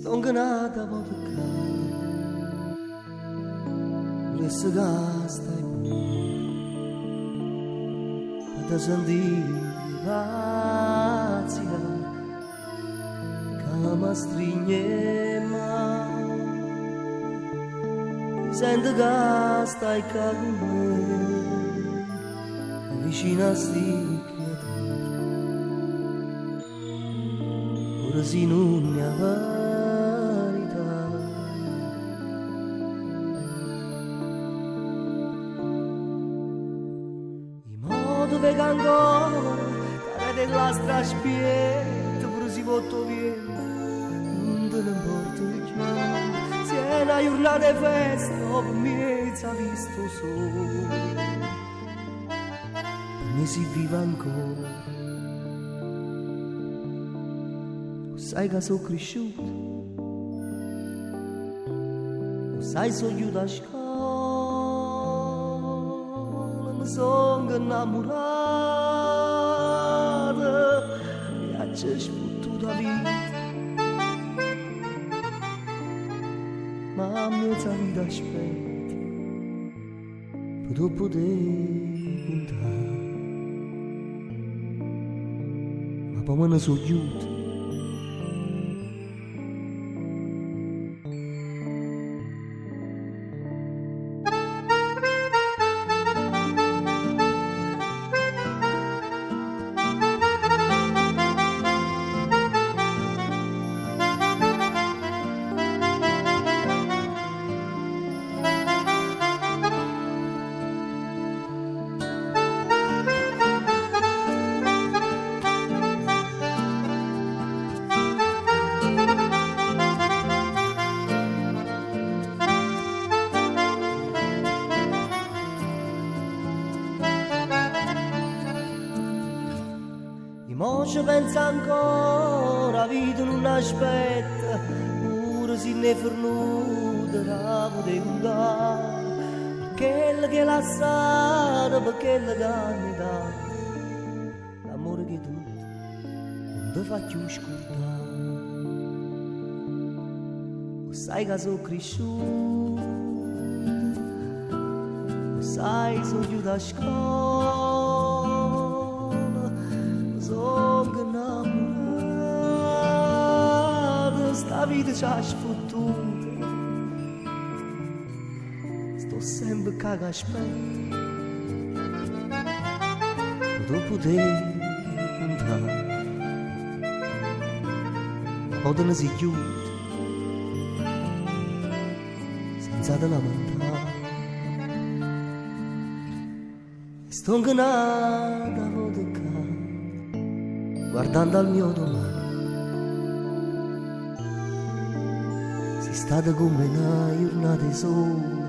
Stonganata vodka le se gasta e da sentire razzia che mi stringe ma sente che stai con me vicino a sti creatori pure se non mi aveva dove ancora cara della straspietta pure si potto via non te ne importa più se è una giornata di festa per me si ha visto solo per me si vive ancora tu sai che sono cresciuto tu sai sono io da scuola sono innamorata e a c'è sfottuta vita ma a mezza vita aspetti per poter contare ma poi me ne sono giunto mo ci pensa ancora, vita non aspetta, pure se ne è fornuta la potevo contare, quella che l'ha stata, per quella che mi dà, l'amore che tu non ti faccio scordare, sai che sono cresciuto, sai sono giù da scuola, sta vita ci ha sfottuta, sto sempre che aspetto, dopo te contare, o te ne si chiude, senza te lamentare, sto inganata vodka, guardando al mio domani. È stata come una giornata sola